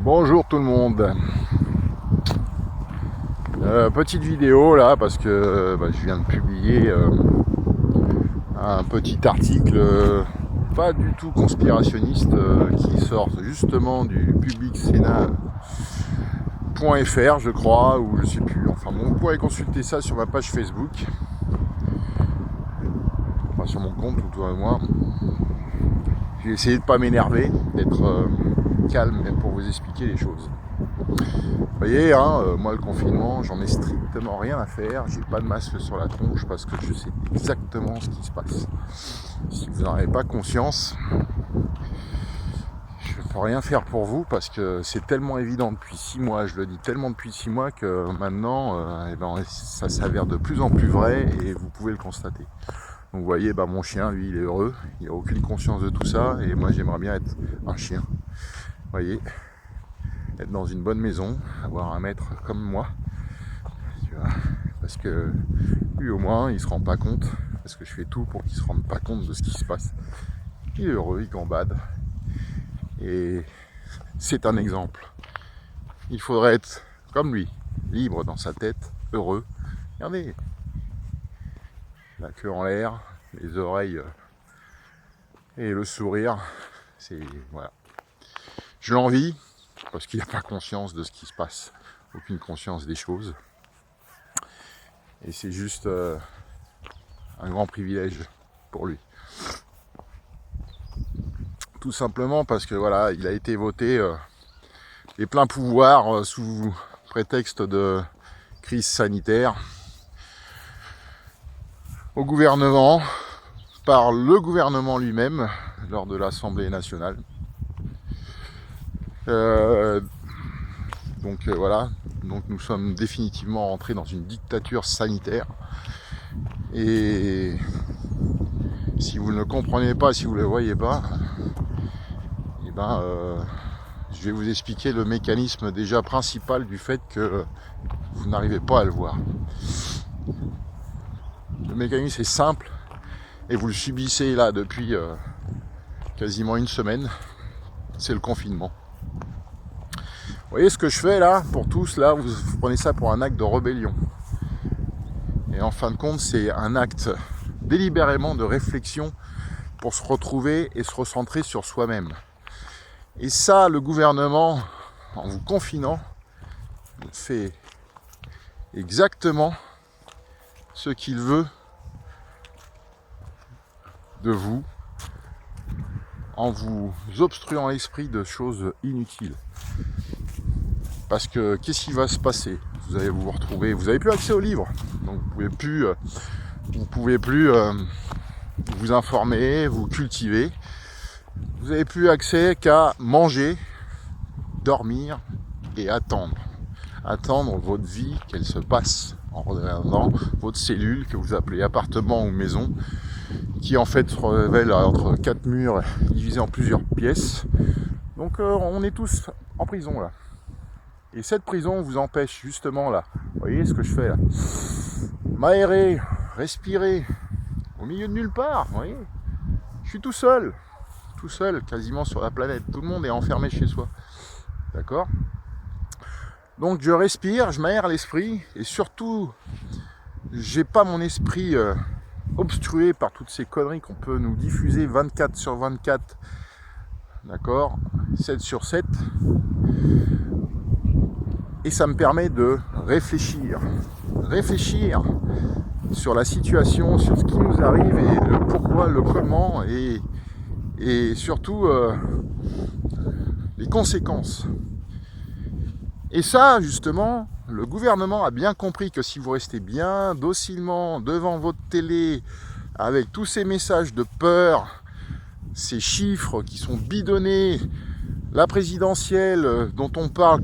Bonjour tout le monde. Petite vidéo là parce que je viens de publier un petit article pas du tout conspirationniste qui sort justement du publicsénat.fr je crois, ou je sais plus. Enfin bon, vous pourrez consulter ça sur ma page Facebook. Enfin sur mon compte ou toi et moi. J'ai essayé de pas m'énerver, d'être calme pour vous expliquer les choses. Vous voyez, moi le confinement, j'en ai strictement rien à faire. J'ai pas de masque sur la tronche parce que je sais exactement ce qui se passe. Si vous n'en avez pas conscience, je ne peux rien faire pour vous parce que c'est tellement évident depuis 6 mois. Je le dis tellement depuis 6 mois que maintenant, ça s'avère de plus en plus vrai et vous pouvez le constater. Donc vous voyez, mon chien, lui, il est heureux. Il n'a aucune conscience de tout ça et moi, j'aimerais bien être un chien. Vous voyez, être dans une bonne maison, avoir un maître comme moi, parce que lui au moins il se rend pas compte, parce que je fais tout pour qu'il se rende pas compte de ce qui se passe. Il est heureux, il gambade, et c'est un exemple. Il faudrait être comme lui, libre dans sa tête, heureux. Regardez, la queue en l'air, les oreilles et le sourire, c'est voilà. Je l'envie parce qu'il n'a pas conscience de ce qui se passe, aucune conscience des choses. Et c'est juste un grand privilège pour lui. Tout simplement parce que voilà, il a été voté les pleins pouvoirs sous prétexte de crise sanitaire au gouvernement, par le gouvernement lui-même lors de l'Assemblée nationale. Voilà, donc nous sommes définitivement rentrés dans une dictature sanitaire. Et si vous ne le comprenez pas, si vous ne le voyez pas, je vais vous expliquer le mécanisme déjà principal du fait que vous n'arrivez pas à le voir. Le mécanisme est simple et vous le subissez là depuis quasiment une semaine, c'est le confinement. Vous voyez ce que je fais là, pour tous, là, vous prenez ça pour un acte de rébellion. Et en fin de compte, c'est un acte délibérément de réflexion pour se retrouver et se recentrer sur soi-même. Et ça, le gouvernement, en vous confinant, fait exactement ce qu'il veut de vous, en vous obstruant l'esprit de choses inutiles. Parce que qu'est-ce qui va se passer? Vous allez vous retrouver, vous n'avez plus accès aux livres, donc vous pouvez plus vous informer, vous cultiver. Vous n'avez plus accès qu'à manger, dormir et attendre. Attendre votre vie, qu'elle se passe en regardant votre cellule que vous appelez appartement ou maison, qui en fait se révèle entre 4 murs divisés en plusieurs pièces. Donc on est tous en prison là. Et cette prison vous empêche justement là, vous voyez ce que je fais là, m'aérer, respirer, au milieu de nulle part, vous voyez. Je suis tout seul quasiment sur la planète, tout le monde est enfermé chez soi, d'accord? Donc je respire, je m'aère l'esprit, et surtout, j'ai pas mon esprit obstrué par toutes ces conneries qu'on peut nous diffuser 24/24, d'accord, 7/7, et ça me permet de réfléchir sur la situation, sur ce qui nous arrive, et le pourquoi, le comment, et surtout les conséquences. Et ça, justement, le gouvernement a bien compris que si vous restez bien docilement devant votre télé avec tous ces messages de peur, ces chiffres qui sont bidonnés, la présidentielle dont on parle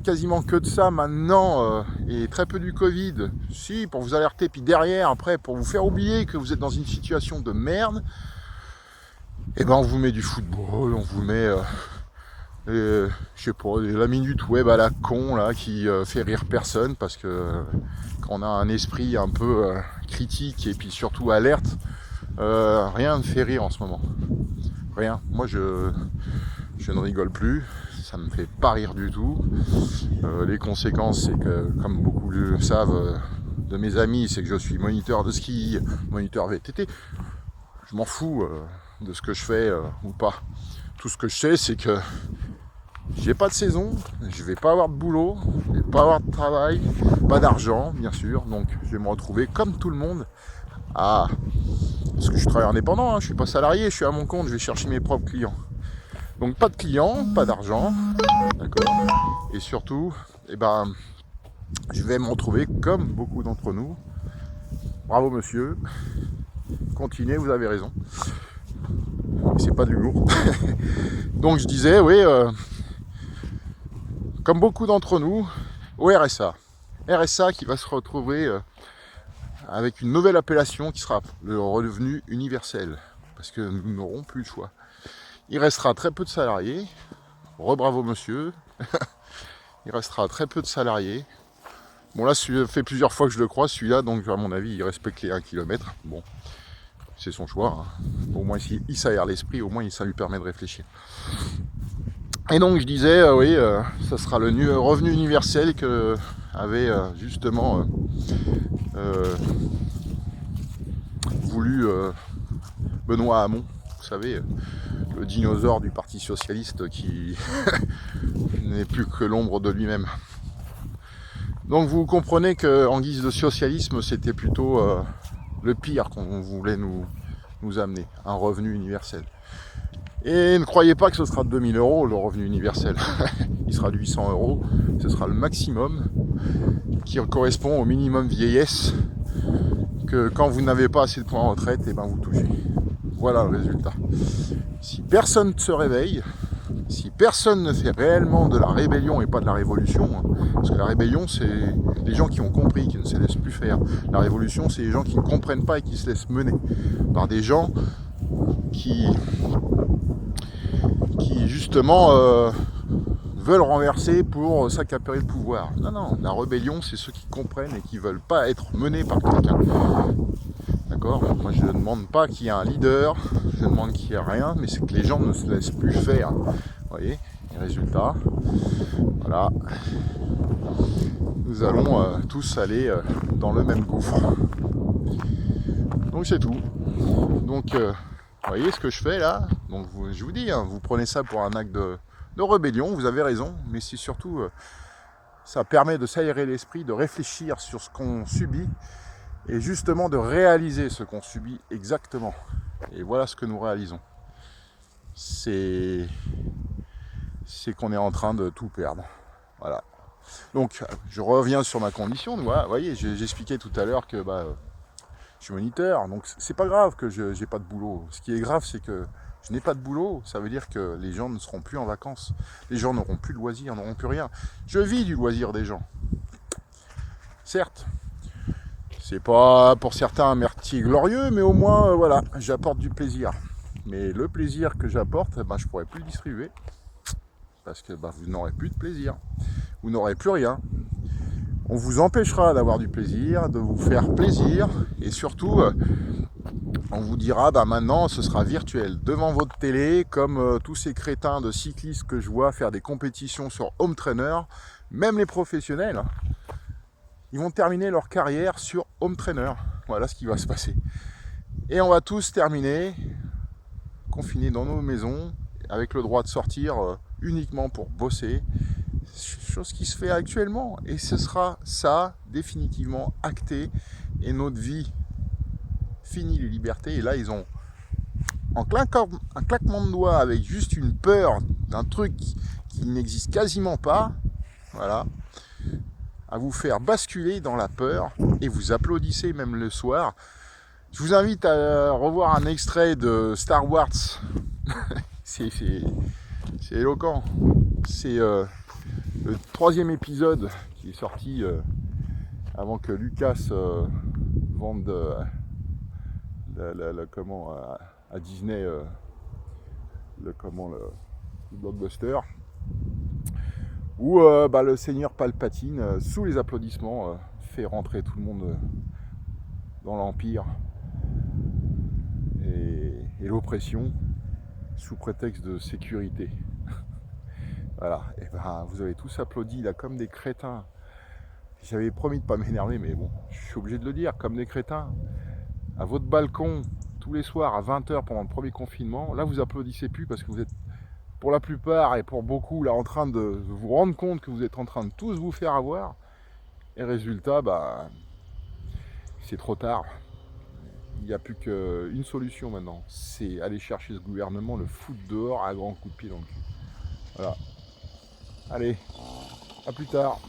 quasiment que de ça maintenant, et très peu du Covid, si, pour vous alerter, puis derrière, après, pour vous faire oublier que vous êtes dans une situation de merde, on vous met du football, on vous met je sais pas, la minute web à la con là qui fait rire personne, parce que quand on a un esprit un peu critique et puis surtout alerte, rien ne fait rire en ce moment. Rien. Moi je ne rigole plus. ça me fait pas rire du tout. Les conséquences, c'est que, comme beaucoup le savent de mes amis, c'est que je suis moniteur de ski, moniteur VTT. Je m'en fous de ce que je fais ou pas. Tout ce que je sais, c'est que j'ai pas de saison, je vais pas avoir de boulot, je vais pas avoir de travail, pas d'argent, bien sûr. Donc je vais me retrouver comme tout le monde à... Parce que je travaille indépendant, hein, je suis pas salarié, je suis à mon compte, je vais chercher mes propres clients. Donc pas de clients, pas d'argent, d'accord. Et surtout, je vais me retrouver comme beaucoup d'entre nous. Bravo monsieur, continuez, vous avez raison. C'est pas de l'humour. Donc je disais, oui, comme beaucoup d'entre nous, au RSA. RSA qui va se retrouver avec une nouvelle appellation qui sera le revenu universel. Parce que nous n'aurons plus le choix. Il restera très peu de salariés. Rebravo monsieur. Il restera très peu de salariés. Bon là, ça fait plusieurs fois que je le crois, celui-là, donc à mon avis, il respecte les 1 km. Bon, c'est son choix. Hein. Au moins, il s'aère l'esprit, au moins, ça lui permet de réfléchir. Et donc, je disais, oui, ça sera le revenu universel que avait justement voulu Benoît Hamon. Vous savez, le dinosaure du Parti Socialiste qui n'est plus que l'ombre de lui-même. Donc vous comprenez qu'en guise de socialisme, c'était plutôt le pire qu'on voulait nous amener, un revenu universel. Et ne croyez pas que ce sera de 2000 € le revenu universel. Il sera de 800 €, ce sera le maximum qui correspond au minimum vieillesse que quand vous n'avez pas assez de points en retraite, et ben vous touchez. Voilà le résultat. Si personne ne se réveille, si personne ne fait réellement de la rébellion et pas de la révolution, hein, parce que la rébellion, c'est les gens qui ont compris, qui ne se laissent plus faire. La révolution, c'est les gens qui ne comprennent pas et qui se laissent mener par des gens qui justement veulent renverser pour s'accaparer le pouvoir. Non, non, la rébellion, c'est ceux qui comprennent et qui ne veulent pas être menés par quelqu'un. D'accord ? Moi, je ne demande pas qu'il y ait un leader, je ne demande qu'il n'y ait rien, mais c'est que les gens ne se laissent plus faire. Vous voyez, les résultats, voilà. Nous allons tous aller dans le même gouffre. Donc c'est tout. Donc, vous voyez ce que je fais là ? Donc je vous dis, hein, vous prenez ça pour un acte de rébellion, vous avez raison, mais c'est surtout, ça permet de s'aérer l'esprit, de réfléchir sur ce qu'on subit, et justement de réaliser ce qu'on subit exactement. Et voilà ce que nous réalisons. C'est qu'on est en train de tout perdre. Voilà. Donc je reviens sur ma condition. Voilà, vous voyez, j'expliquais tout à l'heure que je suis moniteur, donc c'est pas grave que je n'ai pas de boulot. Ce qui est grave, c'est que je n'ai pas de boulot. Ça veut dire que les gens ne seront plus en vacances. Les gens n'auront plus de loisirs, n'auront plus rien. Je vis du loisir des gens. Certes, c'est pas pour certains un métier glorieux, mais au moins, voilà, j'apporte du plaisir. Mais le plaisir que j'apporte, je pourrais plus le distribuer. Parce que vous n'aurez plus de plaisir. Vous n'aurez plus rien. On vous empêchera d'avoir du plaisir, de vous faire plaisir, et surtout, on vous dira, maintenant, ce sera virtuel. Devant votre télé, comme tous ces crétins de cyclistes que je vois faire des compétitions sur home trainer, même les professionnels, hein, ils vont terminer leur carrière sur home trainer. Voilà ce qui va se passer. Et on va tous terminer confinés dans nos maisons, avec le droit de sortir uniquement pour bosser. Chose qui se fait actuellement. Et ce sera ça, définitivement acté. Et notre vie, fini les libertés. Et là, ils ont, en un claquement de doigts, avec juste une peur d'un truc qui n'existe quasiment pas, voilà, à vous faire basculer dans la peur, et vous applaudissez même le soir. Je vous invite à revoir un extrait de Star Wars. c'est éloquent. C'est le 3e épisode qui est sorti avant que Lucas vende à Disney le blockbuster, où le seigneur Palpatine, sous les applaudissements, fait rentrer tout le monde dans l'Empire et l'oppression sous prétexte de sécurité. Voilà, et ben vous avez tous applaudi là comme des crétins. J'avais promis de pas m'énerver, mais bon, je suis obligé de le dire, comme des crétins. À votre balcon, tous les soirs à 20h pendant le premier confinement, là vous applaudissez plus parce que vous êtes pour la plupart et pour beaucoup là en train de vous rendre compte que vous êtes en train de tous vous faire avoir. Et résultat, bah c'est trop tard. Il n'y a plus qu'une solution maintenant, c'est aller chercher ce gouvernement, le foutre dehors à grands coups de pied dans le cul. Voilà. Allez, à plus tard.